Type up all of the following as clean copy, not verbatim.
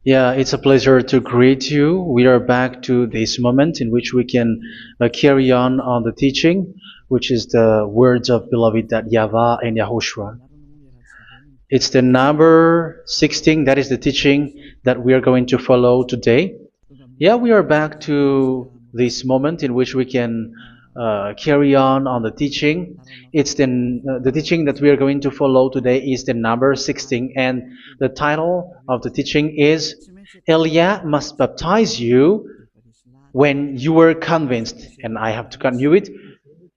Yeah, it's a pleasure to greet you. We are back to this moment in which we can carry on the teaching, which is the words of beloved that YAHVAH and YAHOSHUA. It's the number 16, that is the teaching that we are going to follow today. Yeah, we are back to this moment in which we can carry on the teaching. It's the teaching that we are going to follow today is the number 16, and the title of the teaching is Elia must baptize you when you were convinced, and I have to continue it,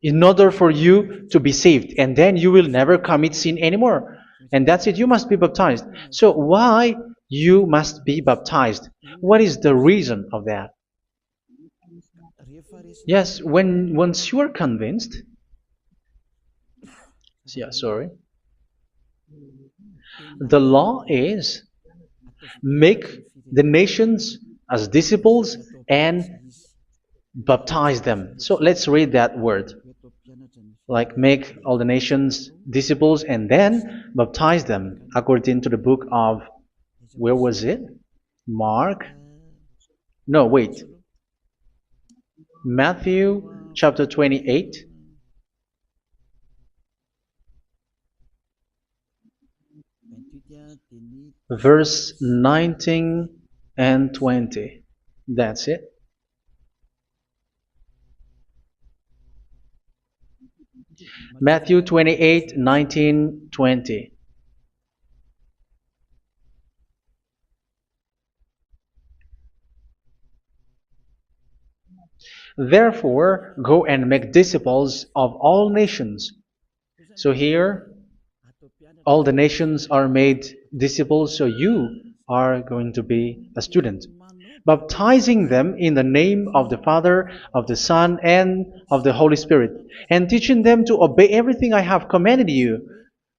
in order for you to be saved, and then you will never commit sin anymore. And that's it, you must be baptized. So why you must be baptized? What is the reason of that? Yes, once you are convinced, yeah, sorry, the law is make the nations as disciples and baptize them. So let's read that word. Like make all the nations disciples and then baptize them according to the book of, where was it? Mark? No, wait. Matthew chapter 28. Verse 19 and 20. That's it. Matthew 28, 19, 20. Therefore, go and make disciples of all nations. So here, all the nations are made disciples, so you are going to be a student. Baptizing them in the name of the Father, of the Son, and of the Holy Spirit, and teaching them to obey everything I have commanded you.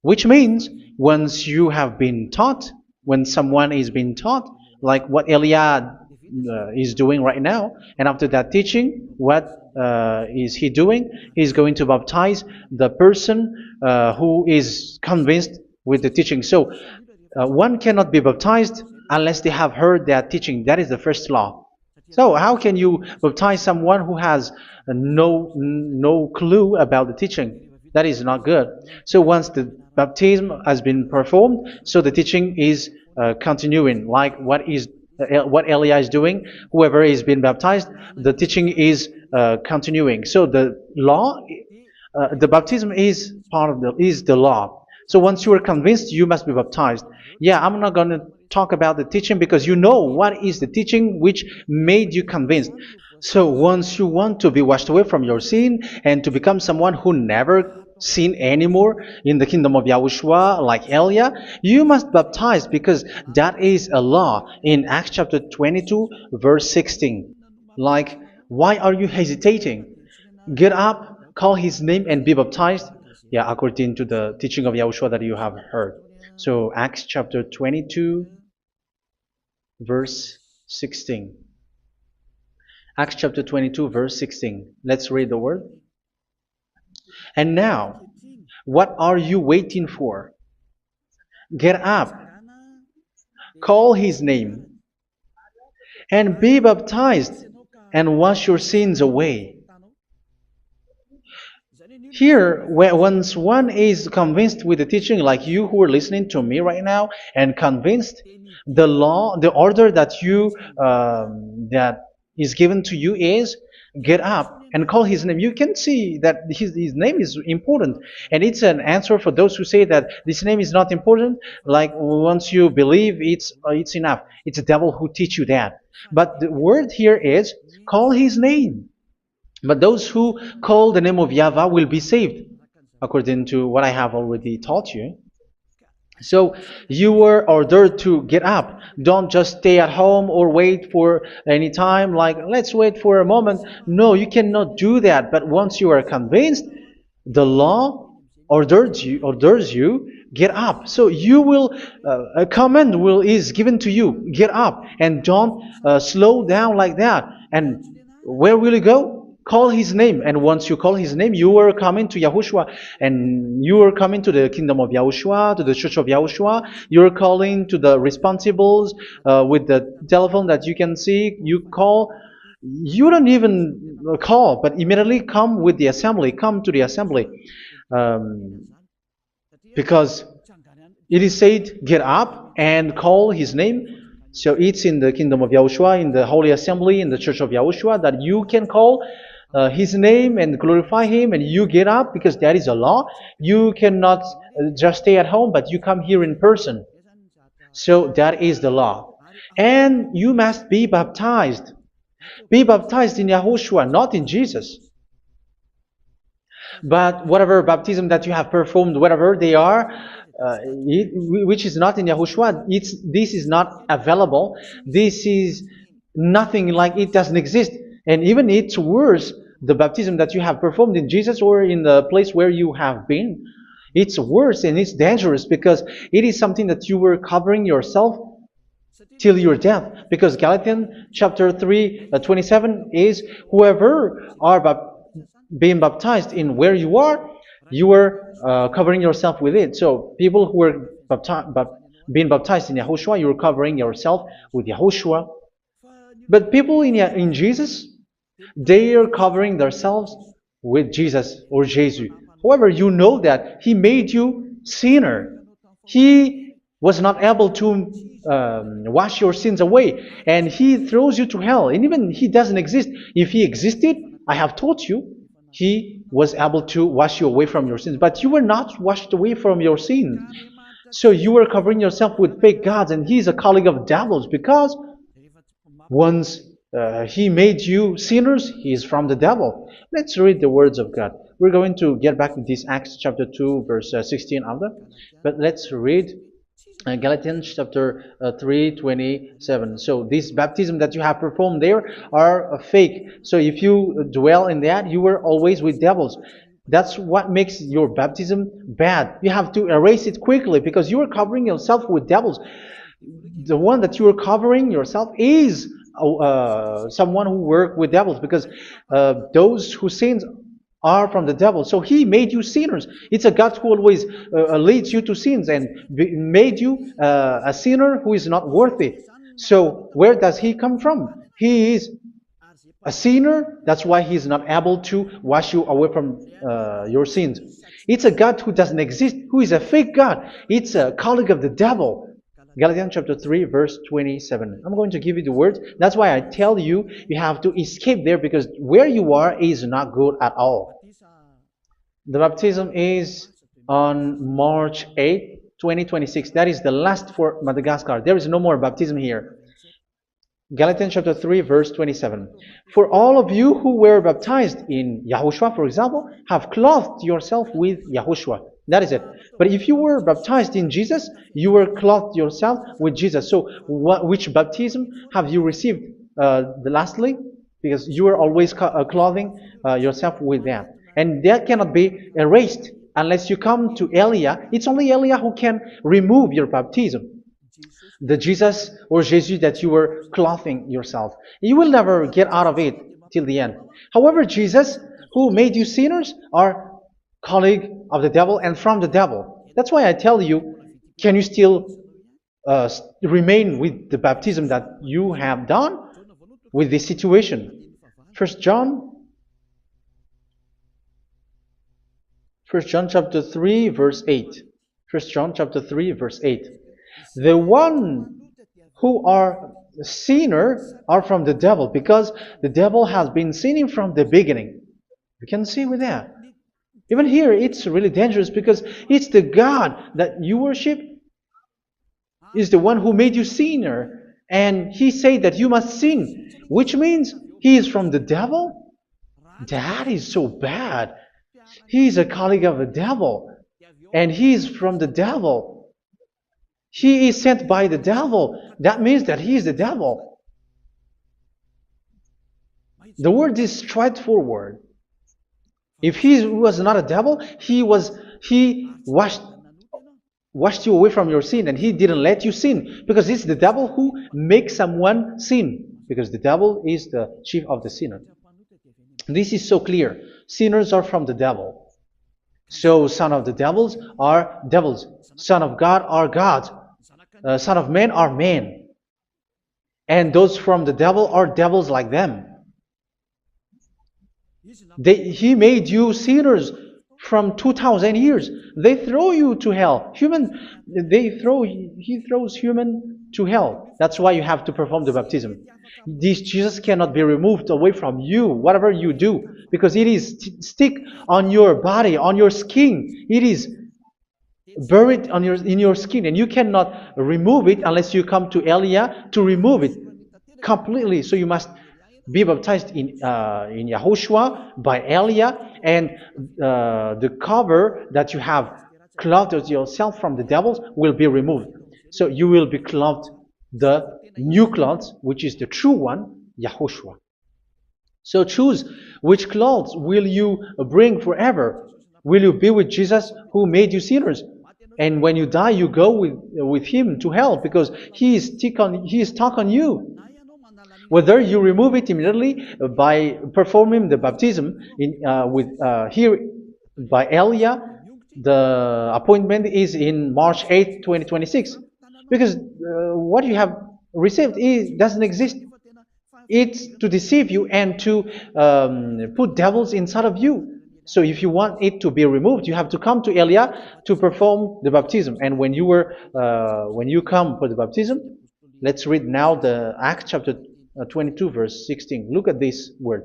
Which means, once you have been taught, when someone is being taught, like what Elia is doing right now, and after that teaching, what is he doing? He's going to baptize the person who is convinced with the teaching. So one cannot be baptized unless they have heard that teaching. That is the first law. So how can you baptize someone who has no clue about the teaching? That is not good. So once the baptism has been performed, so the teaching is continuing, like what Elia is doing. Whoever is being baptized, the teaching is continuing. So the law, the baptism is part of the law. So once you are convinced, you must be baptized. Yeah, I'm not going to talk about the teaching because you know what is the teaching which made you convinced. So once you want to be washed away from your sin and to become someone who never sin anymore in the kingdom of Yahushua, like Elia, you must baptize because that is a law in Acts chapter 22, verse 16. Like, why are you hesitating? Get up, call his name, and be baptized. Yeah, according to the teaching of Yahushua that you have heard. So Acts chapter 22, verse 16. Acts chapter 22, verse 16. Let's read the word. And now, what are you waiting for? Get up, call his name, and be baptized, and wash your sins away. Here, once one is convinced with the teaching, like you who are listening to me right now, and convinced, the law, the order that that is given to you is get up and call his name. You can see that his name is important, and it's an answer for those who say that this name is not important. Like once you believe, it's enough. It's the devil who teach you that. But the word here is call his name. But those who call the name of YAHVAH will be saved, according to what I have already taught you. So you were ordered to get up. Don't just stay at home or wait for any time, like let's wait for a moment. No, you cannot do that. But once you are convinced, the law orders you get up. So you will a command is given to you, get up, and don't slow down like that. And where will you go? call his name. And once you call his name, you are coming to Yahushua. And you are coming to the kingdom of Yahushua, to the church of Yahushua. You're calling to the responsibles with the telephone that you can see. You call. You don't even call, but immediately come with the assembly. Come to the assembly. Um, because it is said, get up and call his name. So it's in the kingdom of Yahushua, in the holy assembly, in the church of Yahushua, that you can call his name and glorify him, and you get up, because that is a law. You cannot just stay at home, but you come here in person. So that is the law. And you must be baptized. Be baptized in Yahushua, not in Jesus. But whatever baptism that you have performed, whatever they are, which is not in Yahushua, this is not available. This is nothing, like it doesn't exist. And even it's worse, the baptism that you have performed in Jesus or in the place where you have been. It's worse and it's dangerous, because it is something that you were covering yourself till your death. Because Galatians chapter 3, 27 is, whoever are being baptized in where you are covering yourself with it. So people who were being baptized in Yahushua, you are covering yourself with Yahushua. But people in Jesus, they are covering themselves with Jesus or Jesus. However, you know that he made you sinner. He was not able to wash your sins away, and he throws you to hell. And even he doesn't exist. If he existed, I have taught you, he was able to wash you away from your sins. But you were not washed away from your sins. So you were covering yourself with fake gods, and he's a colleague of devils, because once he made you sinners, he is from the devil. Let's read the words of God. We're going to get back to this Acts chapter 2, verse 16 after. But let's read Galatians chapter 3:27. So this baptism that you have performed there are fake. So if you dwell in that, you were always with devils. That's what makes your baptism bad. You have to erase it quickly, because you are covering yourself with devils. The one that you are covering yourself is someone who works with devils, because those who sin are from the devil. So he made you sinners. It's a God who always leads you to sins, and made you a sinner who is not worthy. So where does he come from? He is a sinner. That's why he is not able to wash you away from your sins. It's a God who doesn't exist, who is a fake God. It's a colleague of the devil. Galatians chapter 3, verse 27. I'm going to give you the words. That's why I tell you, you have to escape there, because where you are is not good at all. The baptism is on March 8, 2026. That is the last for Madagascar. There is no more baptism here. Galatians chapter 3, verse 27. For all of you who were baptized in Yahushua, for example, have clothed yourself with Yahushua. That is it. But if you were baptized in Jesus, you were clothed yourself with Jesus. So which baptism have you received lastly? Because you are always clothing yourself with that. And that cannot be erased unless you come to Elia. It's only Elia who can remove your baptism. The Jesus or Jesus that you were clothing yourself. You will never get out of it till the end. However, Jesus, who made you sinners, are colleague of the devil and from the devil. That's why I tell you, can you still remain with the baptism that you have done with this situation? First John chapter 3, verse 8. First John chapter 3, verse 8. The one who are sinner are from the devil, because the devil has been sinning from the beginning. You can see with that. Even here, it's really dangerous, because it's the God that you worship is the one who made you sinner, and he said that you must sin, which means he is from the devil. That is so bad. He is a colleague of the devil, and he is from the devil. He is sent by the devil. That means that he is the devil. The word is straightforward. If he was not a devil, he washed you away from your sin, and he didn't let you sin, because it's the devil who makes someone sin, because the devil is the chief of the sinner. This is so clear. Sinners are from the devil. So son of the devils are devils. Son of God are gods. Son of men are men. And those from the devil are devils like them. He made you sinners from 2,000 years. They throw you to hell. He throws human to hell. That's why you have to perform the baptism. This Jesus cannot be removed away from you, whatever you do, because it is stick on your body, on your skin. It is buried in your skin, and you cannot remove it unless you come to Elia to remove it completely. So you must be baptized in YAHOSHUA by Elia, and the cover that you have clothed yourself from the devils will be removed. So you will be clothed the new clothes, which is the true one, YAHOSHUA. So choose which clothes will you bring forever. Will you be with Jesus who made you sinners? And when you die, you go with him to hell because he is stuck on you. Whether you remove it immediately by performing the baptism here by Elia, the appointment is in March 8, 2026. Because what you have received doesn't exist. It's to deceive you and to put devils inside of you. So if you want it to be removed, you have to come to Elia to perform the baptism. And when you come for the baptism, let's read now the Acts chapter 22 verse 16. Look at this word.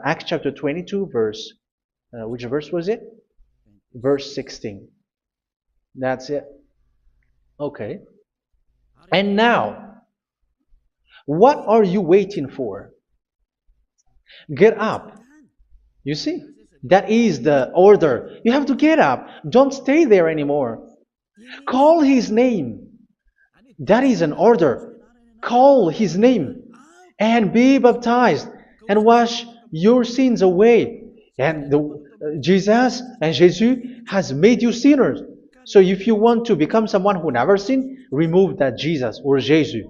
Acts chapter 22 verse, which verse was it? Verse 16. That's it. Okay. And now, what are you waiting for? Get up. You see, that is the order. You have to get up. Don't stay there anymore. Call his name. That is an order. Call his name and be baptized and wash your sins away. And Jesus has made you sinners. So if you want to become someone who never sinned, remove that Jesus or Jesus.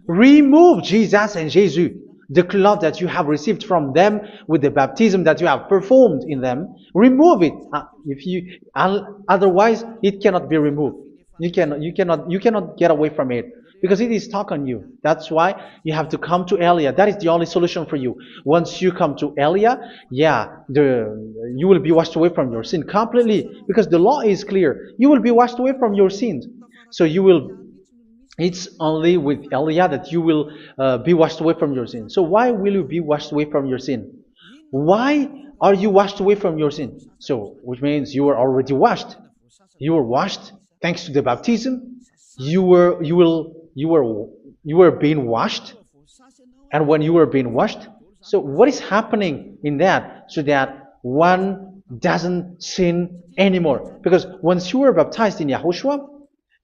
Remove Jesus and Jesus, the cloth that you have received from them with the baptism that you have performed in them. Remove it. Otherwise, it cannot be removed. You cannot get away from it because it is stuck on you. That's why you have to come to Elia. That is the only solution for you. Once you come to Elia, you will be washed away from your sin completely because the law is clear. You will be washed away from your sins. So it's only with Elia that you will be washed away from your sin. So why will you be washed away from your sin? Why are you washed away from your sin? So, which means you were already washed. You were washed thanks to the baptism. You were being washed. And when you were being washed, so what is happening in that? So that one doesn't sin anymore. Because once you were baptized in YAHOSHUA,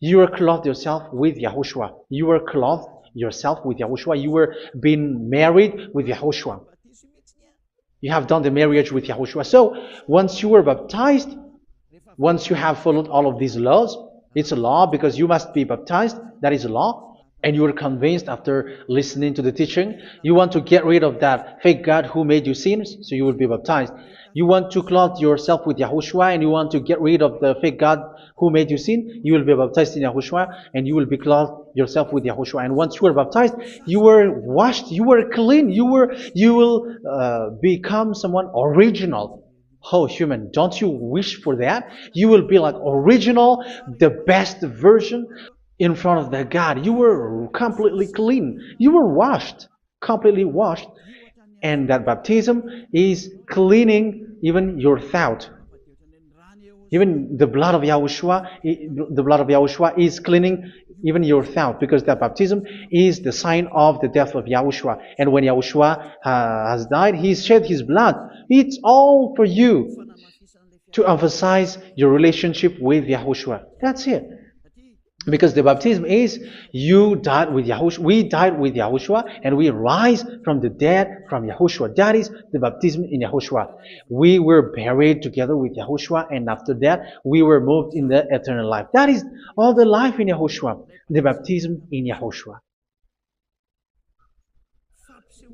you were clothed yourself with YAHOSHUA. You were clothed yourself with YAHOSHUA. You were being married with YAHOSHUA. You have done the marriage with YAHOSHUA. So once you were baptized, once you have followed all of these laws, it's a law because you must be baptized. That is a law. And you are convinced after listening to the teaching, you want to get rid of that fake God who made you sinners, so you will be baptized. You want to clothe yourself with YAHOSHUA and you want to get rid of the fake God who made you sin, you will be baptized in YAHOSHUA and you will be clothed yourself with YAHOSHUA. And once you are baptized, you were washed, you were clean, you will become someone original. Oh, human, don't you wish for that? You will be like original, the best version in front of the God. You were completely clean. You were washed, completely washed. And that baptism is cleaning even your thought. Even the blood of YAHOSHUA is cleaning even your thought, because that baptism is the sign of the death of YAHOSHUA. And when YAHOSHUA has died, he shed his blood. It's all for you to emphasize your relationship with YAHOSHUA. That's it. Because the baptism is you died with YAHOSHUA, we died with YAHOSHUA, and we rise from the dead from YAHOSHUA. That is the baptism in YAHOSHUA. We were buried together with YAHOSHUA, and after that we were moved in the eternal life. That is all the life in YAHOSHUA, the baptism in YAHOSHUA.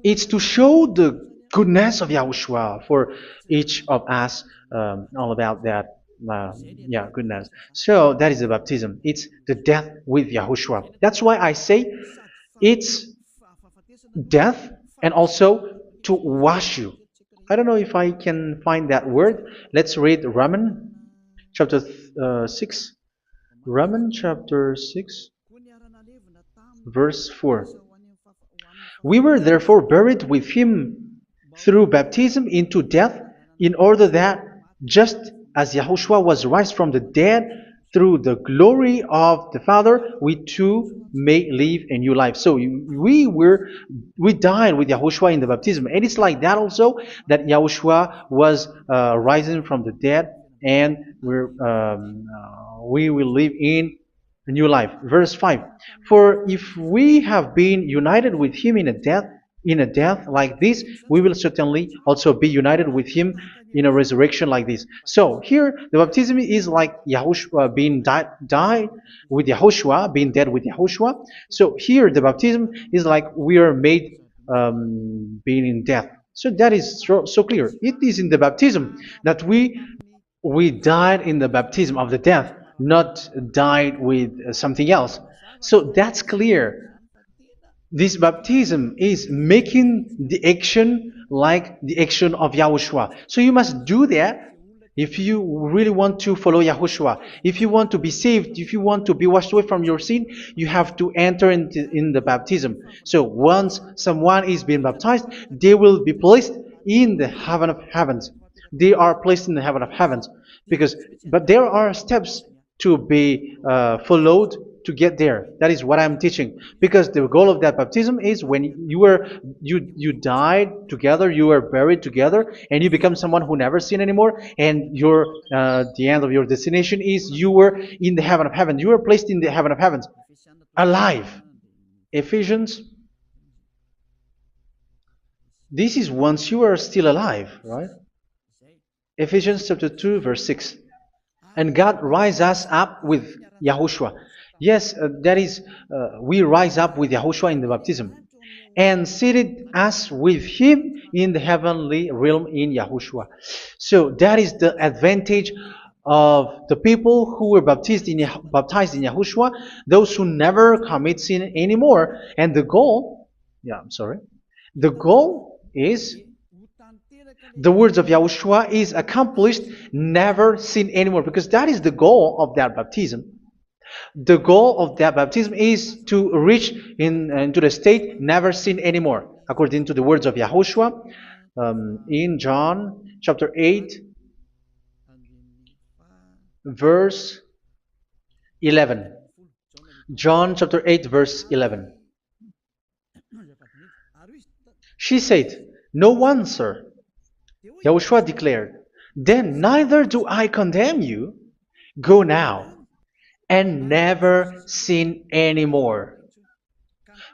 It's to show the goodness of Yahushua for each of us, all about that. Yeah, goodness. So that is the baptism. It's the death with Yahushua. That's why I say it's death and also to wash you. I don't know if I can find that word. Let's read Romans chapter 6. Romans chapter 6, verse 4. We were therefore buried with him through baptism into death, in order that, just as Yahushua was raised from the dead through the glory of the Father, we too may live a new life. So we died with Yahushua in the baptism, and it's like that also that Yahushua was rising from the dead, and we will live in a new life. Verse 5. For if we have been united with him in a death like this, we will certainly also be united with him in a resurrection like this. So here the baptism is like Yahushua being died with Yahushua, being dead with Yahushua. So here the baptism is like we are made being in death. So that is so clear. It is in the baptism that we died in the baptism of the death, not died with something else. So that's clear. This baptism is making the action like the action of Yahushua. So you must do that if you really want to follow Yahushua. If you want to be saved, if you want to be washed away from your sin, you have to enter in the baptism. So once someone is being baptized, they will be placed in the heaven of heavens. They are placed in the heaven of heavens, but there are steps to be followed to get there. That is what I'm teaching, because the goal of that baptism is when you died together, you were buried together, and you become someone who never sin anymore, and the end of your destination is you were in the heaven of heaven. You were placed in the heaven of heavens, alive. Ephesians. This is once you are still alive, right? Ephesians chapter 2, verse 6. And God rise us up with Yahushua. Yes, that is, we rise up with Yahushua in the baptism. And seated us with him in the heavenly realm in Yahushua. So that is the advantage of the people who were baptized in Yahushua, those who never commit sin anymore. And the goal, the goal is the words of Yahushua is accomplished, never sin anymore, because that is the goal of that baptism. The goal of that baptism is to reach into the state never sin anymore, according to the words of Yahushua in John chapter 8, verse 11. John chapter 8, verse 11. She said, "No one, sir." Yahushua declared, "Then neither do I condemn you. Go now and never sin anymore."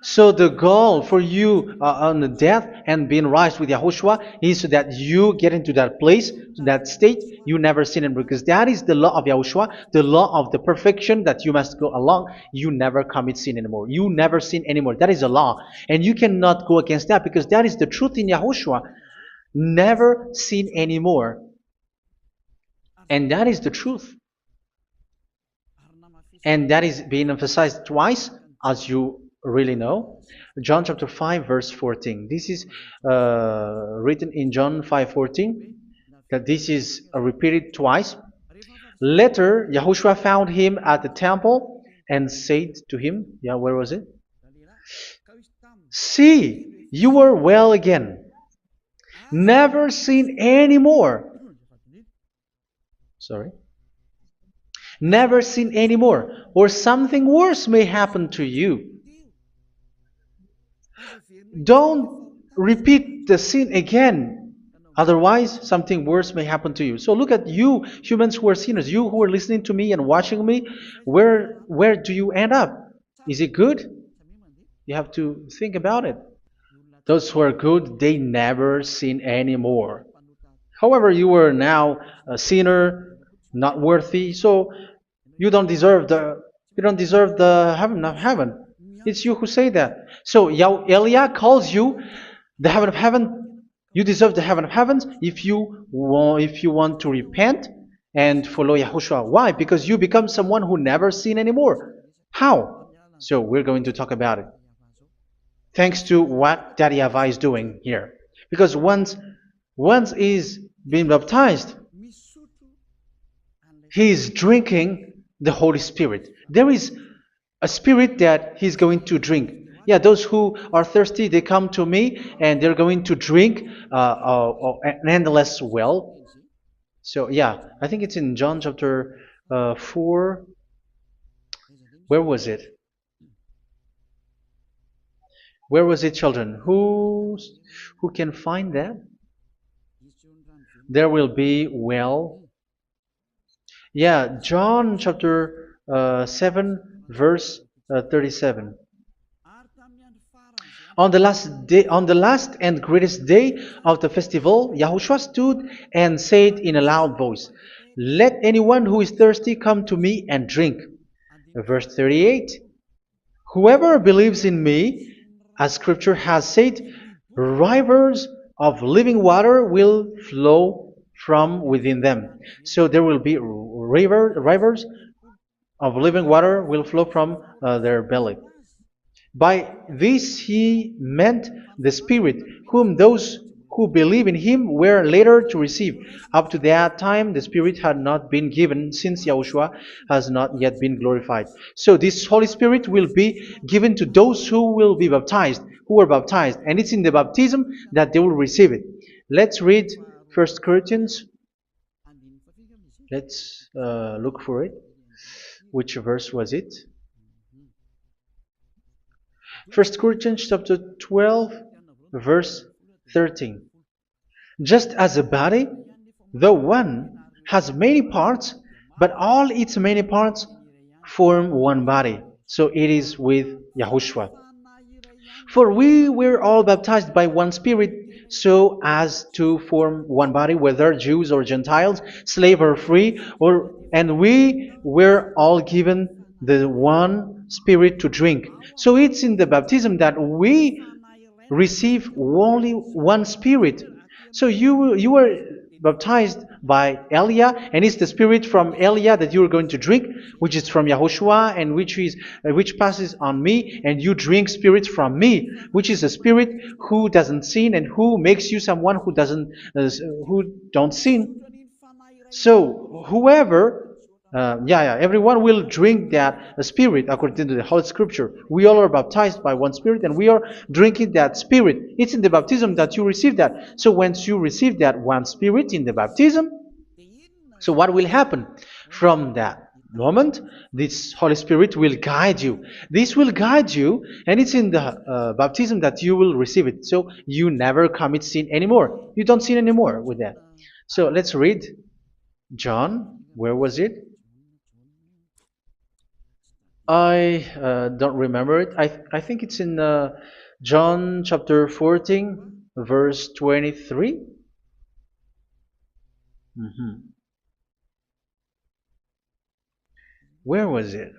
So the goal for you on the death and being raised with Yahushua is so that you get into that place, that state, you never sin anymore. Because that is the law of Yahushua, the law of the perfection that you must go along. You never commit sin anymore. You never sin anymore. That is a law. And you cannot go against that, because that is the truth in Yahushua. Never sin anymore. And that is the truth. And that is being emphasized twice, as you really know. John chapter 5, verse 14. This is written in John 5:14, that this is repeated twice. Later, Yahushua found him at the temple and said to him, where was it? "See, you are well again. Never sin anymore." Never sin anymore, or something worse may happen to you. Don't repeat the sin again. Otherwise, something worse may happen to you. So look at you, humans who are sinners, you who are listening to me and watching me. Where do you end up? Is it good? You have to think about it. Those who are good, they never sin anymore. However, you are now a sinner, not worthy, so you don't deserve the heaven of heaven. It's you who say that. So Eliah calls you the heaven of heaven You deserve the heaven of heavens if you want to repent and follow Yahushua. Why? Because you become someone who never sin anymore. How? So we're going to talk about it. Thanks to what Daddy YAHVAH is doing here. Because once he's been baptized, he is drinking the Holy Spirit. There is a spirit that he's going to drink. Yeah, those who are thirsty, they come to me and they're going to drink an endless well. So yeah, I think it's in John chapter 4. Where was it? Where was it, children? Who can find that? There will be well. Yeah, John chapter 7, verse 37. On the last and greatest day of the festival, Yahushua stood and said in a loud voice, "Let anyone who is thirsty come to me and drink." Verse 38, "Whoever believes in me, as scripture has said, rivers of living water will flow from within them." So there will be rivers of living water will flow from their belly. By this he meant the Spirit, whom those who believe in him were later to receive. Up to that time, the Spirit had not been given, since Yahushua has not yet been glorified. So this Holy Spirit will be given to those who will be baptized, who are baptized, and it's in the baptism that they will receive it. Let's read 1 Corinthians. Let's look for it. Which verse was it? 1 Corinthians chapter 12, verse 13. Just as a body, though one, has many parts, but all its many parts form one body. So it is with Yahushua. For we were all baptized by one Spirit, so as to form one body, whether Jews or Gentiles, slave or free, and we were all given the one Spirit to drink. So it's in the baptism that we receive only one Spirit. So you were baptized by Elia, and it's the Spirit from Elia that you are going to drink, which is from Yahushua, and which passes on me, and you drink Spirit from me, which is a Spirit who doesn't sin and who makes you someone who don't sin. So whoever everyone will drink that Spirit according to the Holy Scripture. We all are baptized by one Spirit, and we are drinking that Spirit. It's in the baptism that you receive that. So once you receive that one Spirit in the baptism, so what will happen? From that moment, this Holy Spirit will guide you. This will guide you, and it's in the baptism that you will receive it. So you never commit sin anymore. You don't sin anymore with that. So let's read John. Where was it? I don't remember it. I think it's in John chapter 14, verse 23. Where was it?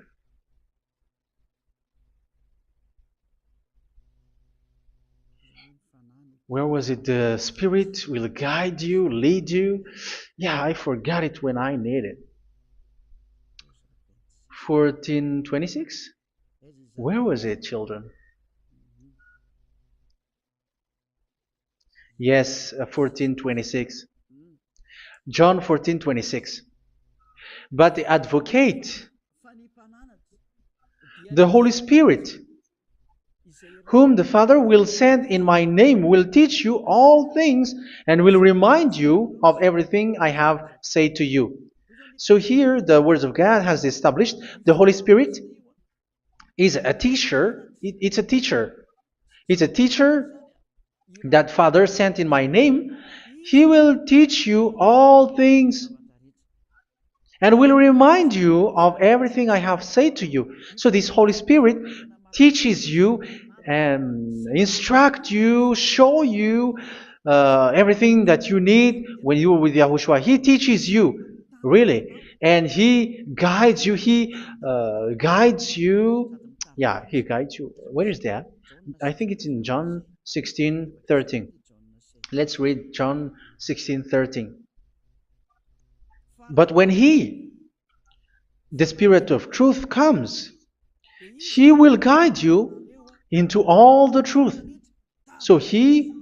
Where was it? The Spirit will guide you, lead you. Yeah, I forgot it when I need it. 14:26? Where was it, children? Yes, 14:26. John 14:26. But the advocate, the Holy Spirit, whom the Father will send in my name, will teach you all things and will remind you of everything I have said to you. So here the words of God has established the Holy Spirit is a teacher. It's a teacher. It's a teacher that Father sent in my name. He will teach you all things and will remind you of everything I have said to you. So this Holy Spirit teaches you and instruct you, show you everything that you need when you are with Yahushua. He teaches you, really. And He guides you. He guides you. Yeah, He guides you. Where is that? I think it's in John 16:13. Let's read John 16:13. But when He, the Spirit of truth, comes, He will guide you into all the truth. So He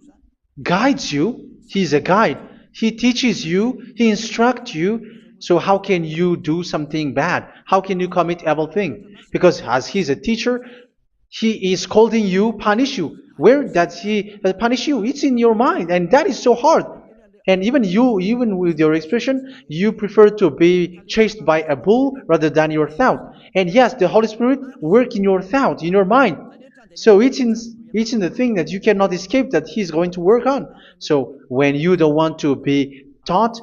guides you. He's a guide. He teaches you. He instructs you. So how can you do something bad? How can you commit evil thing? Because as He's a teacher, He is scolding you, punish you. Where does He punish you? It's in your mind, and that is so hard. And even you, even with your expression, you prefer to be chased by a bull rather than your thought. And yes, the Holy Spirit work in your thought, in your mind. So it's in the thing that you cannot escape that He's going to work on. So when you don't want to be taught,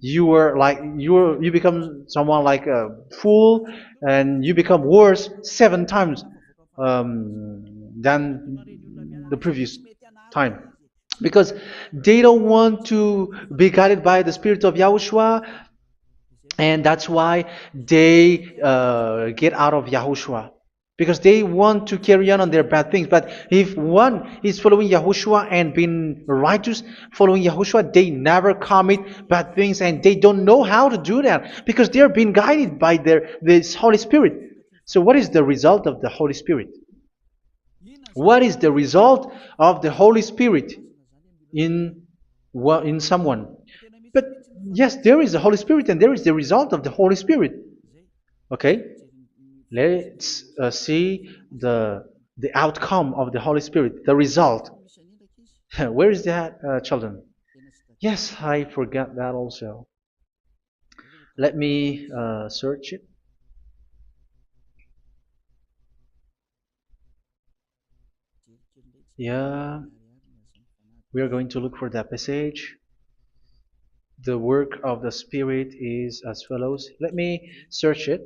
you become someone like a fool, and you become worse 7 times than the previous time, because they don't want to be guided by the Spirit of Yahushua, and that's why they get out of Yahushua, because they want to carry on their bad things. But if one is following Yahushua and being righteous, following Yahushua, they never commit bad things, and they don't know how to do that because they are being guided by this Holy Spirit. So what is the result of the Holy Spirit? What is the result of the Holy Spirit in someone? But yes, there is the Holy Spirit, and there is the result of the Holy Spirit. Okay, let's see the outcome of the Holy Spirit, the result. Where is that, children? Yes, I forgot that also. Let me search it. Yeah, we are going to look for that passage. The work of the Spirit is as follows. Let me search it.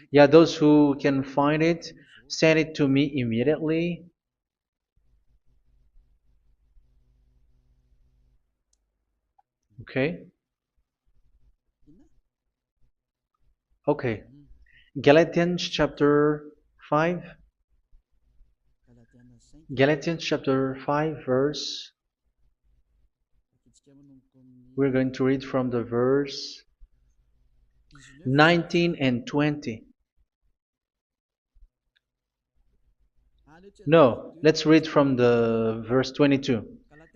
Yeah, those who can find it, send it to me immediately. Okay. Okay. Galatians chapter 5. Galatians chapter 5 verse. We're going to read from the verse 19 and 20. No, let's read from the verse 22.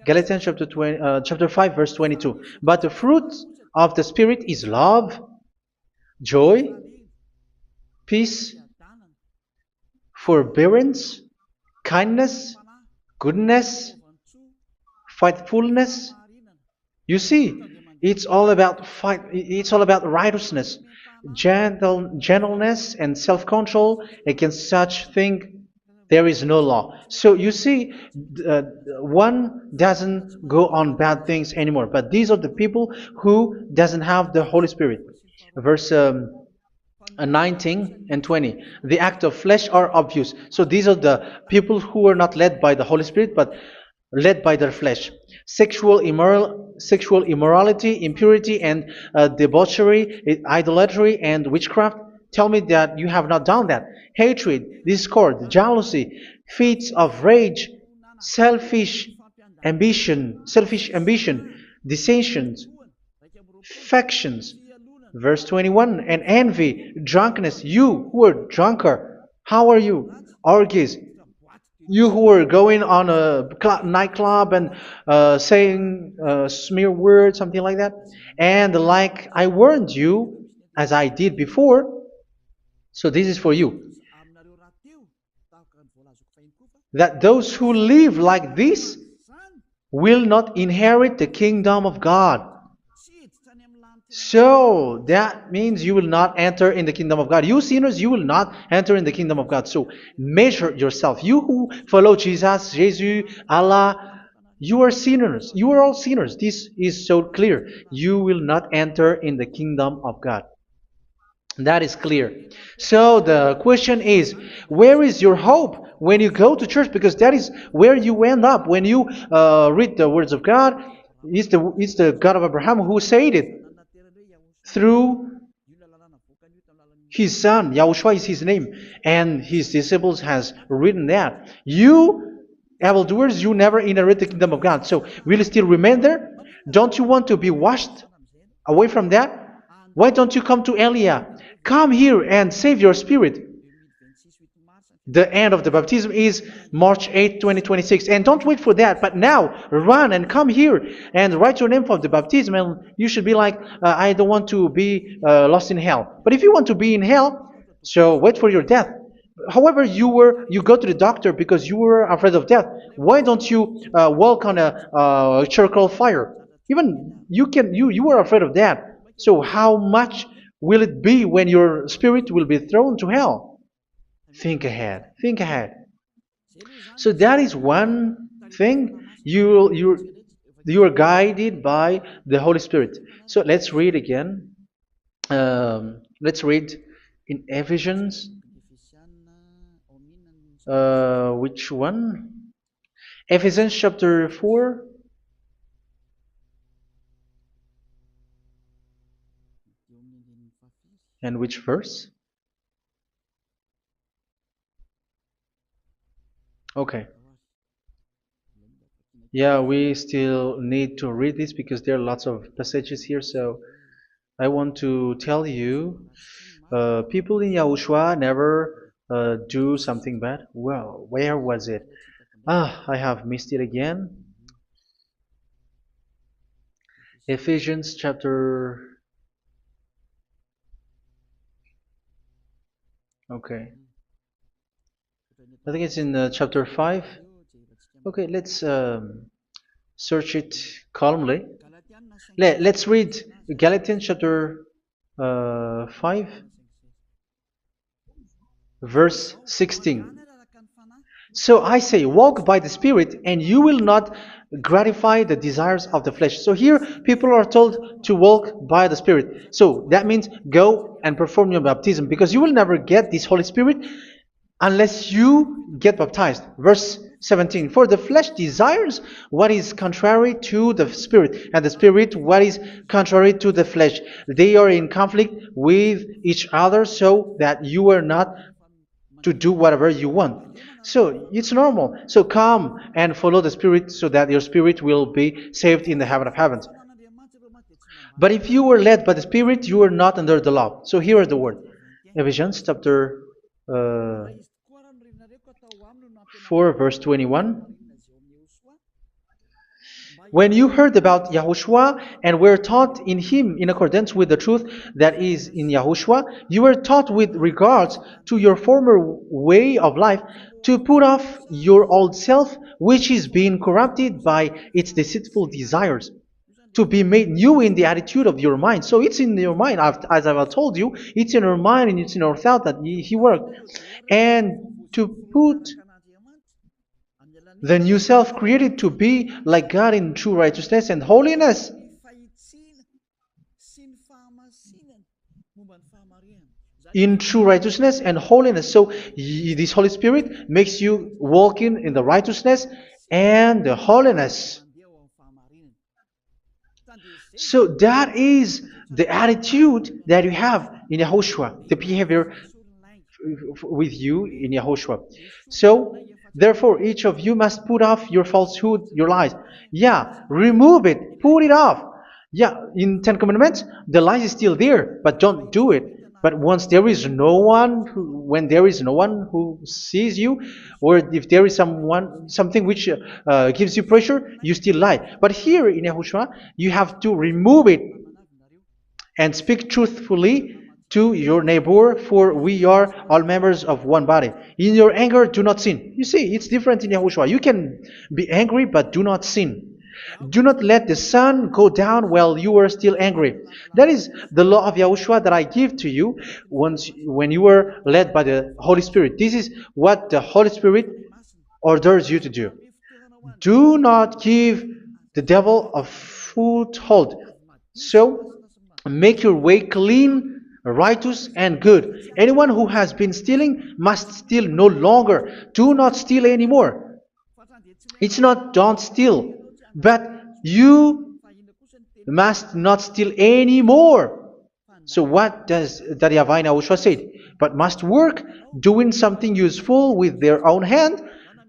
Galatians chapter 5 verse 22. But the fruit of the Spirit is love, joy, peace, forbearance, kindness, goodness, faithfulness. You see, it's all about fight. It's all about righteousness, gentleness, and self-control. Against such thing, there is no law. So you see, uh, one doesn't go on bad things anymore. But these are the people who doesn't have the Holy Spirit. Verse 19 and 20. The act of flesh are obvious. So these are the people who are not led by the Holy Spirit, but led by their flesh. Sexual immorality, impurity, and debauchery, idolatry, and witchcraft. Tell me that you have not done that. Hatred, discord, jealousy, fits of rage, selfish ambition, dissensions, factions. Verse 21, and envy, drunkenness. You who are drunkard, how are you? Orgies. You who are going on a nightclub and saying smear words, something like that. And like I warned you, as I did before, so this is for you, that those who live like this will not inherit the kingdom of God. So that means you will not enter in the kingdom of God. You sinners, you will not enter in the kingdom of God. So measure yourself. You who follow Jesus, Allah, you are sinners. You are all sinners. This is so clear. You will not enter in the kingdom of God. That is clear. So the question is, where is your hope when you go to church? Because that is where you end up when you read the words of God. It's the God of Abraham who said it through His son, Yahushua is his name, and his disciples has written that. You, evildoers, you never inherit the kingdom of God. So, will you still remain there? Don't you want to be washed away from that? Why don't you come to Elia? Come here and save your spirit. The end of the baptism is March 8th, 2026. And don't wait for that, but now run and come here and write your name for the baptism. And you should be like, I don't want to be lost in hell. But if you want to be in hell, so wait for your death. However, you go to the doctor because you were afraid of death. Why don't you walk on a charcoal fire? Even you were afraid of that. So how much will it be when your spirit will be thrown to hell? Think ahead. Think ahead. So that is one thing. You are guided by the Holy Spirit. So let's read again. Let's read in Ephesians. Which one? Ephesians chapter 4. And which verse? Okay. Yeah, we still need to read this because there are lots of passages here. So I want to tell you, people in Yahushua never do something bad. Well, where was it? I have missed it again. Ephesians chapter. Okay. I think it's in chapter 5. Okay, let's search it calmly. Let's read Galatians chapter 5, verse 16. So I say, walk by the Spirit, and you will not gratify the desires of the flesh. So here, people are told to walk by the Spirit. So that means go and perform your baptism, because you will never get this Holy Spirit unless you get baptized. Verse 17. For the flesh desires what is contrary to the Spirit, and the Spirit what is contrary to the flesh. They are in conflict with each other, so that you are not to do whatever you want. So it's normal. So come and follow the Spirit so that your spirit will be saved in the heaven of heavens. But if you were led by the Spirit, you are not under the law. So here is the word. Ephesians chapter 4 verse 21. When you heard about Yahushua and were taught in him in accordance with the truth that is in Yahushua, you were taught with regards to your former way of life to put off your old self, which is being corrupted by its deceitful desires, to be made new in the attitude of your mind. So it's in your mind, as I've told you, it's in your mind and it's in your thought that he worked. And to put the new self created to be like God in true righteousness and holiness. In true righteousness and holiness. So this Holy Spirit makes you walk in the righteousness and the holiness. So that is the attitude that you have in Yahushua, the behavior with you in Yahushua. So therefore, each of you must put off your falsehood, your lies. Yeah, remove it, put it off. Yeah, in Ten Commandments, the lies is still there, but don't do it. But once there is no one, when there is no one who sees you, or if there is something which gives you pressure, you still lie. But here in Yahushua, you have to remove it and speak truthfully to your neighbor, for we are all members of one body. In your anger, do not sin. You see, it's different in Yahushua. You can be angry, but do not sin. Do not let the sun go down while you are still angry. That is the law of Yahushua that I give to you when you were led by the Holy Spirit. This is what the Holy Spirit orders you to do. Do not give the devil a foothold. So, make your way clean, righteous, and good. Anyone who has been stealing must steal no longer. Do not steal anymore. It's not don't steal, but you must not steal anymore. So what does Daddy Yahweh Yahushua said? But must work doing something useful with their own hand,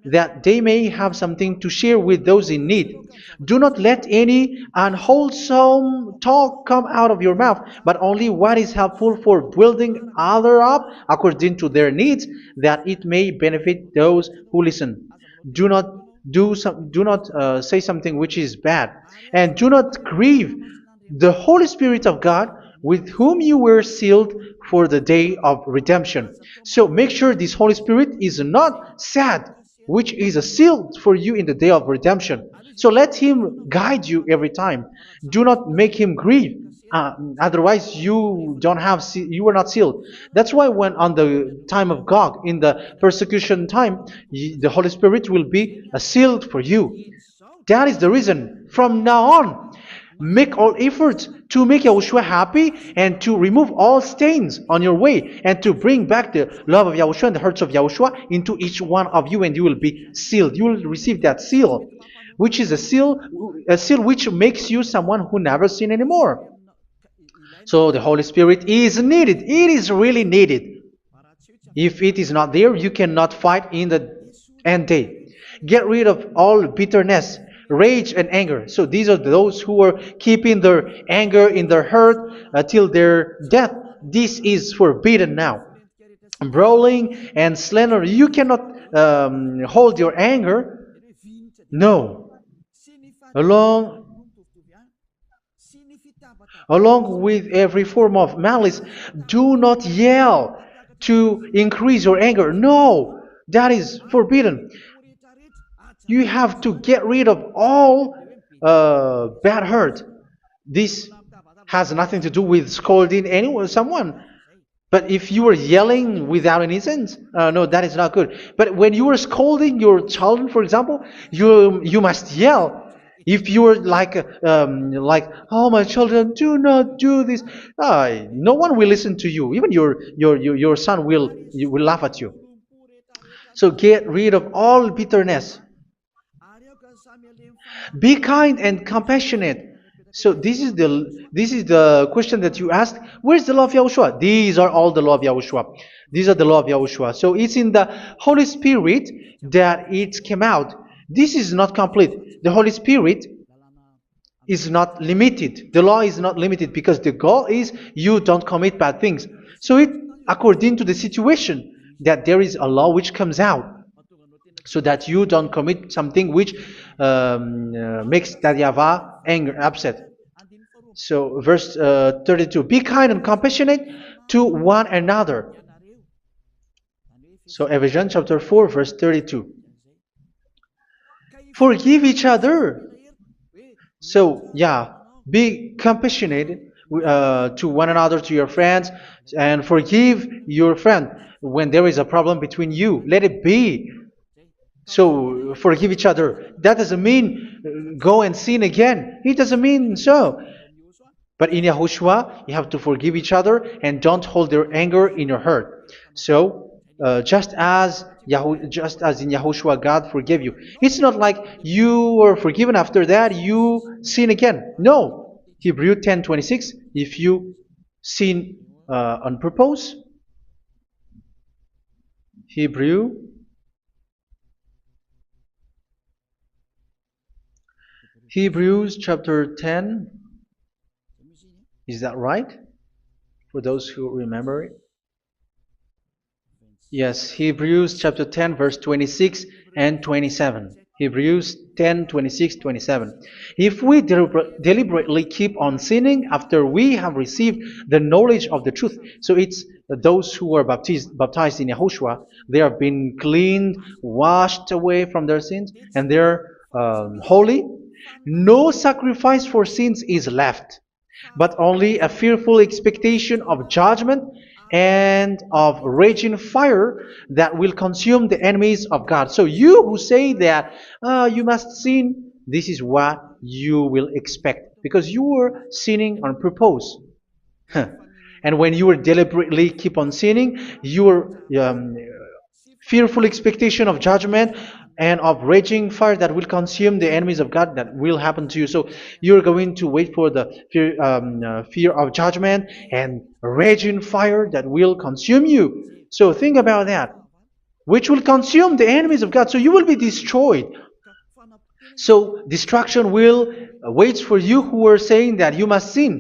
that they may have something to share with those in need. Do not let any unwholesome talk come out of your mouth, but only what is helpful for building others up according to their needs, that it may benefit those who listen. Do not do not say something which is bad, and do not grieve the Holy Spirit of God, with whom you were sealed for the day of redemption. So make sure this Holy Spirit is not sad, which is a seal for you in the day of redemption. So let Him guide you every time. Do not make Him grieve. Otherwise, you don't have you were not sealed. That's why when on the time of God, in the persecution time, the Holy Spirit will be a sealed for you. That is the reason. From now on, make all efforts to make Yahushua happy and to remove all stains on your way and to bring back the love of Yahushua and the hearts of Yahushua into each one of you, and you will be sealed. You will receive that seal, which is a seal which makes you someone who never sin anymore. So the Holy Spirit is needed. It is really needed. If it is not there, you cannot fight in the end day. Get rid of all bitterness, rage, and anger. So these are those who are keeping their anger in their heart till their death. This is forbidden now. Brawling and slander. You cannot hold your anger. No. Along Along with every form of malice, do not yell to increase your anger. No, that is forbidden. You have to get rid of all bad hurt. This has nothing to do with scolding anyone, someone. But if you are yelling without any sense, no, that is not good. But when you are scolding your children, for example, you must yell. If you are like, oh my children, do not do this, no one will listen to you. Even your son will laugh at you. So get rid of all bitterness. Be kind and compassionate. So this is the question that you asked. Where's the law of Yahushua? These are all the law of Yahushua. These are the law of Yahushua. So it's in the Holy Spirit that it came out. This is not complete. The Holy Spirit is not limited. The law is not limited because the goal is you don't commit bad things. So it according to the situation that there is a law which comes out, so that you don't commit something which makes that YAHVAH anger, upset. So verse 32, be kind and compassionate to one another. So Ephesians chapter 4 verse 32. Forgive each other. So yeah, be compassionate to one another, to your friends, and forgive your friend when there is a problem between you. Let it be. So forgive each other. That doesn't mean go and sin again. It doesn't mean so. But in Yahushua, you have to forgive each other and don't hold your anger in your heart. So just as in Yahushua, God forgave you. It's not like you were forgiven after that you sin again. No. Hebrew 10:26. If you sin on purpose, Hebrews chapter 10. Is that right? For those who remember it. Yes, Hebrews chapter 10 verse 26 and 27. Hebrews 10, 26, 27. If we deliberately keep on sinning after we have received the knowledge of the truth, so it's those who are baptized in Yahushua, they have been cleaned, washed away from their sins, and they're holy. No sacrifice for sins is left, but only a fearful expectation of judgment and of raging fire that will consume the enemies of God. So you who say that you must sin, this is what you will expect, because you were sinning on purpose. And when you will deliberately keep on sinning, your fearful expectation of judgment and of raging fire that will consume the enemies of God that will happen to you. So you're going to wait for the fear of judgment and raging fire that will consume you. So think about that, which will consume the enemies of God. So you will be destroyed. So destruction will wait for you who are saying that you must sin.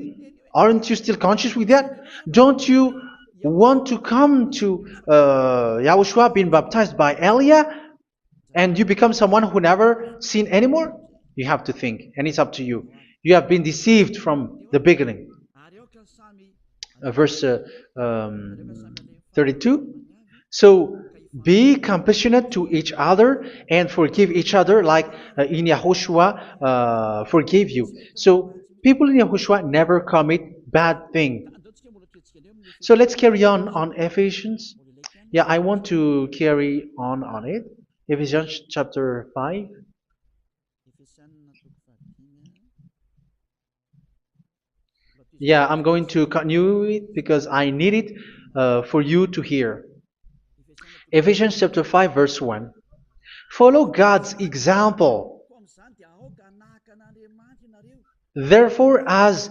Aren't you still conscious with that? Don't you want to come to Yahushua being baptized by Elia and you become someone who never sin anymore? You have to think, and it's up to you. You have been deceived from the beginning. Verse 32. So be compassionate to each other and forgive each other like in Yahushua forgave you. So people in Yahushua never commit bad thing. So let's carry on Ephesians. Yeah, I want to carry on it. Ephesians chapter 5. Yeah, I'm going to continue it because I need it for you to hear. Ephesians chapter 5 verse 1. Follow God's example. Therefore, as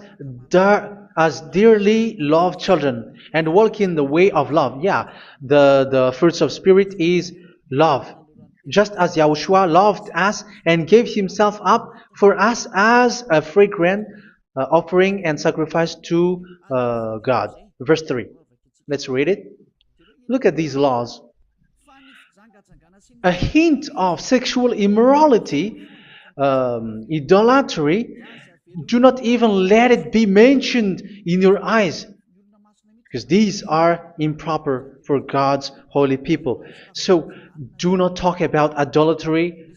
dearly loved children, and walk in the way of love. Yeah, the fruits of spirit is love. Just as Yahushua loved us and gave himself up for us as a fragrant offering and sacrifice to God. Verse 3. Let's read it. Look at these laws. A hint of sexual immorality, idolatry, do not even let it be mentioned in your eyes, because these are improper for God's holy people. So do not talk about idolatry.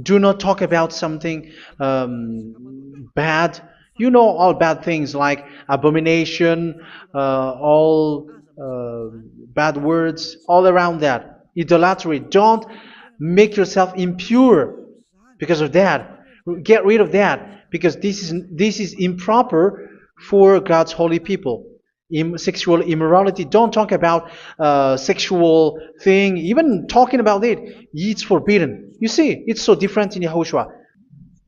Do not talk about something bad. You know all bad things like abomination, all bad words, all around that. Idolatry. Don't make yourself impure because of that. Get rid of that because this is improper for God's holy people. Sexual immorality. Don't talk about sexual thing. Even talking about it's forbidden. You see, it's so different in Yahushua.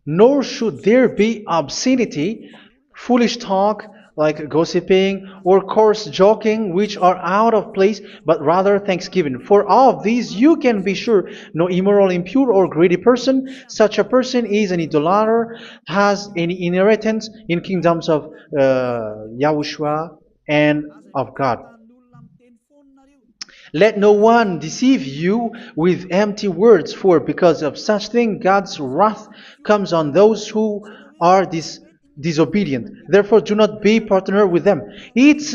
Nor should there be obscenity, foolish talk like gossiping or coarse joking, which are out of place, but rather thanksgiving. For of these you can be sure: no immoral, impure, or greedy person, such a person is an idolater, has any inheritance in kingdoms of Yahushua and of God. Let no one deceive you with empty words, for because of such thing God's wrath comes on those who are disobedient. Therefore, do not be partner with them. It's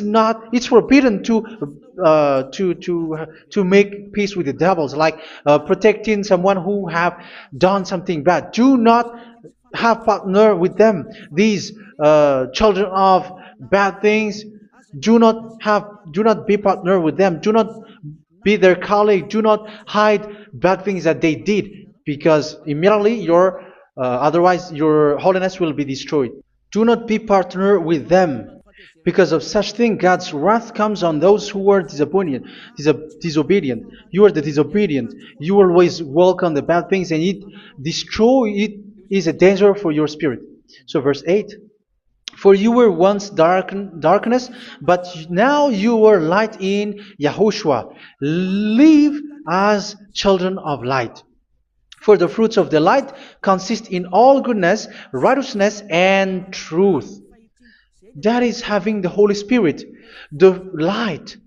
forbidden to make peace with the devils, like protecting someone who have done something bad. Do not have partner with them. These children of bad things. Do not be partner with them. Do not be their colleague. Do not hide bad things that they did, because immediately otherwise your holiness will be destroyed. Do not be partner with them. Because of such thing, God's wrath comes on those who are disobedient. Disobedient. You are the disobedient. You always walk on the bad things, and it is a danger for your spirit. So verse 8. For you were once darkness, but now you are light in Yahushua. Live as children of light. For the fruits of the light consist in all goodness, righteousness, and truth. That is having the Holy Spirit, the light.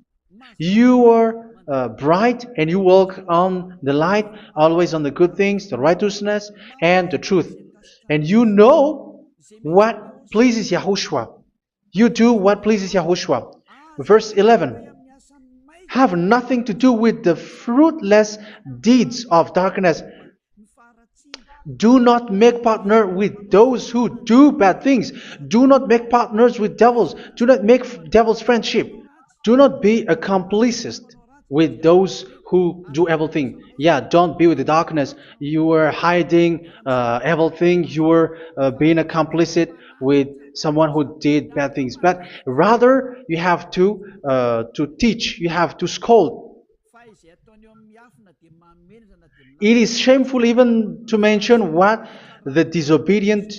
You are bright and you walk on the light, always on the good things, the righteousness, and the truth. And you know what pleases Yahushua. You do what pleases Yahushua. Verse 11. Have nothing to do with the fruitless deeds of darkness. Do not make partner with those who do bad things. Do not make partners with devils. Do not make devils friendship. Do not be accomplices with those who do evil things. Yeah, don't be with the darkness. You are hiding evil things. You are being complicit with someone who did bad things. But rather, you have to teach. You have to scold. It is shameful even to mention what the disobedient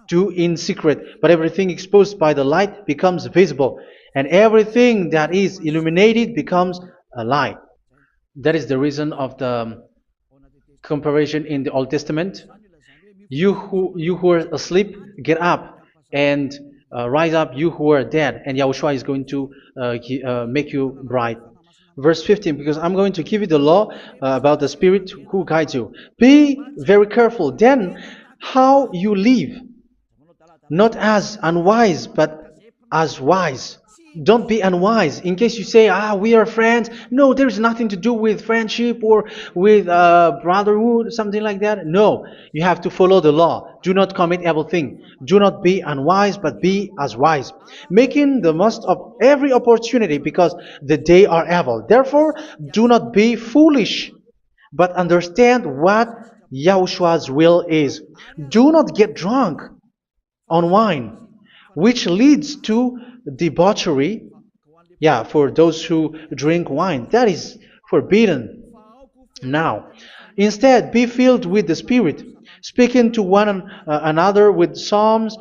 do in secret, but everything exposed by the light becomes visible, and everything that is illuminated becomes a light. That is the reason of the comparison in the Old Testament. You who are asleep, get up and rise up, you who are dead, and Yahushua is going to make you bright. Verse 15, because I'm going to give you the law about the Spirit who guides you. Be very careful then how you live, not as unwise, but as wise. Don't be unwise. In case you say, we are friends. No, there is nothing to do with friendship or with brotherhood, something like that. No, you have to follow the law. Do not commit evil thing. Do not be unwise, but be as wise, making the most of every opportunity, because the day are evil. Therefore, do not be foolish, but understand what Yahushua's will is. Do not get drunk on wine, which leads to debauchery. Yeah, for those who drink wine, that is forbidden now. Instead, be filled with the Spirit, speaking to one another with psalms,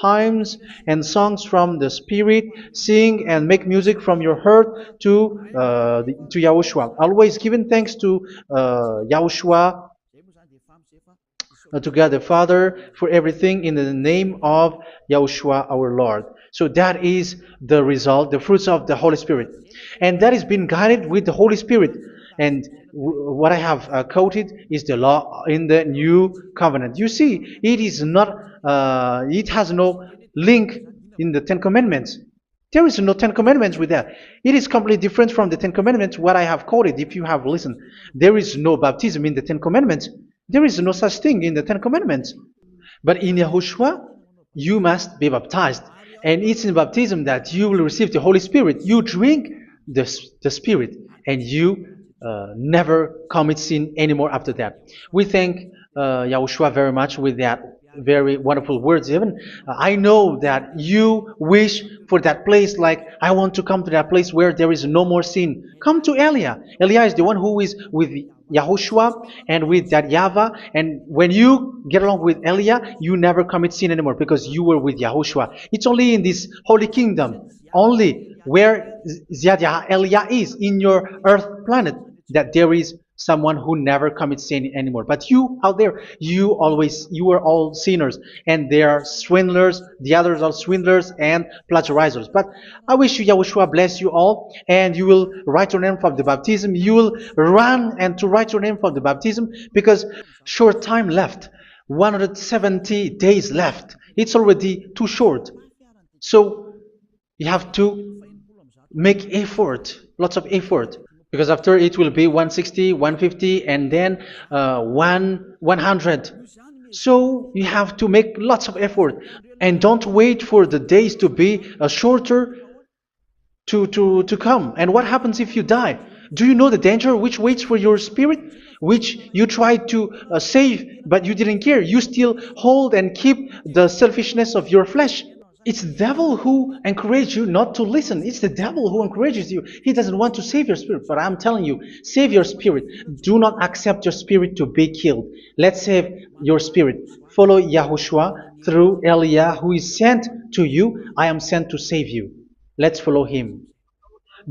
hymns, and songs from the Spirit. Sing and make music from your heart to Yahushua, always giving thanks to Yahushua, to God the Father, for everything in the name of Yahushua our Lord. So that is the result, the fruits of the Holy Spirit. And that is being guided with the Holy Spirit. And what I have quoted is the law in the new covenant. You see, it is not, it has no link in the Ten Commandments. There is no Ten Commandments with that. It is completely different from the Ten Commandments, what I have quoted, if you have listened. There is no baptism in the Ten Commandments. There is no such thing in the Ten Commandments. But in Yahushua, you must be baptized. And it's in baptism that you will receive the Holy Spirit. You drink the Spirit, and you never commit sin anymore after that. We thank Yahushua very much with that very wonderful words. Even I know that you wish for that place, like, I want to come to that place where there is no more sin. Come to Elia. Elia is the one who is with Yahushua and with that YAHVAH, and when you get along with Elia, you never commit sin anymore because you were with Yahushua. It's only in this holy kingdom, only where Elia is, in your earth planet, that there is someone who never commits sin anymore. But you out there, you are all sinners, and they are swindlers. The others are swindlers and plagiarizers. But I wish you, Yahushua, bless you all, and you will write your name from the baptism. You will run and to write your name from the baptism, because short time left, 170 days left. It's already too short. So you have to make effort, lots of effort, because after it will be 160, 150, and then 100. So you have to make lots of effort, and don't wait for the days to be shorter to come. And what happens if you die? Do you know the danger which waits for your spirit, which you tried to save, but you didn't care? You still hold and keep the selfishness of your flesh. It's the devil who encourages you not to listen. It's the devil who encourages you. He doesn't want to save your spirit. But I'm telling you, save your spirit. Do not accept your spirit to be killed. Let's save your spirit. Follow Yahushua through Elia, who is sent to you. I am sent to save you. Let's follow him.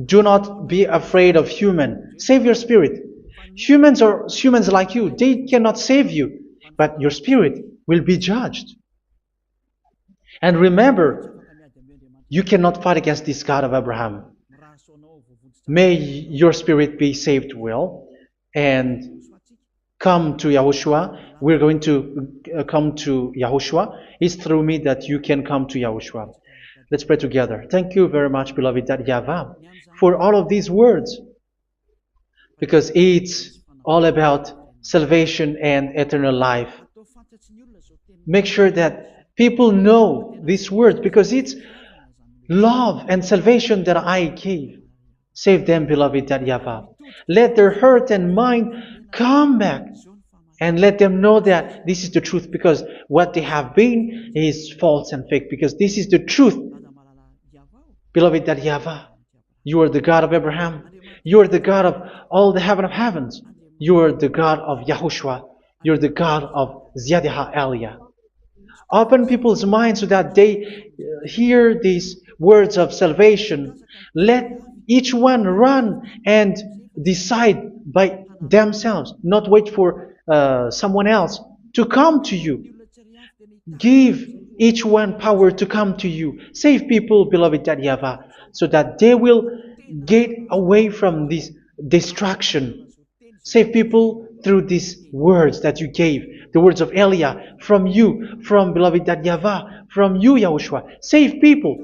Do not be afraid of human. Save your spirit. Humans are humans like you. They cannot save you. But your spirit will be judged. And remember, you cannot fight against this God of Abraham. May your spirit be saved well and come to Yahushua. We're going to come to Yahushua. It's through me that you can come to Yahushua. Let's pray together. Thank you very much, beloved YAHVAH, for all of these words, because it's all about salvation and eternal life. Make sure that people know these words, because it's love and salvation that I gave. Save them, beloved YAHVAH. Let their heart and mind come back, and let them know that this is the truth, because what they have been is false and fake, because this is the truth. Beloved YAHVAH, you are the God of Abraham. You are the God of all the heaven of heavens. You are the God of YAHOSHUA. You're the God of Ziyadiha Aliyah. Open people's minds so that they hear these words of salvation. Let each one run and decide by themselves, not wait for someone else to come to you. Give each one power to come to you. Save people, beloved YAHVAH, so that they will get away from this distraction. Save people through these words that you gave, the words of Elia, from you, from beloved YAHVAH, from you, Yahushua. Save people.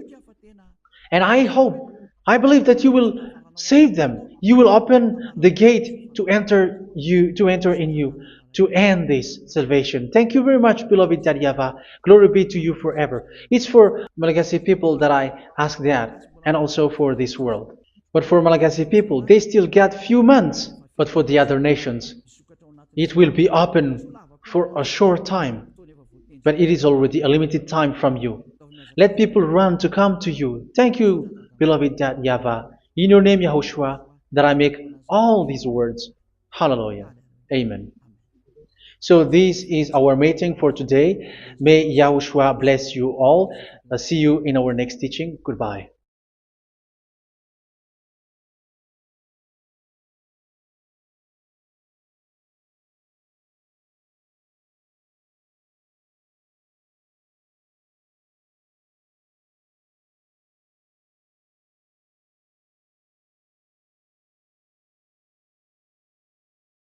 And I believe that you will save them. You will open the gate to enter in you, to end this salvation. Thank you very much, beloved YAHVAH. Glory be to you forever. It's for Malagasy people that I ask that, and also for this world. But for Malagasy people, they still get few months. But for the other nations, it will be open for a short time. But it is already a limited time from you. Let people run to come to you. Thank you, beloved YAHVAH. In your name, Yahushua, that I make all these words. Hallelujah. Amen. So this is our meeting for today. May Yahushua bless you all. See you in our next teaching. Goodbye.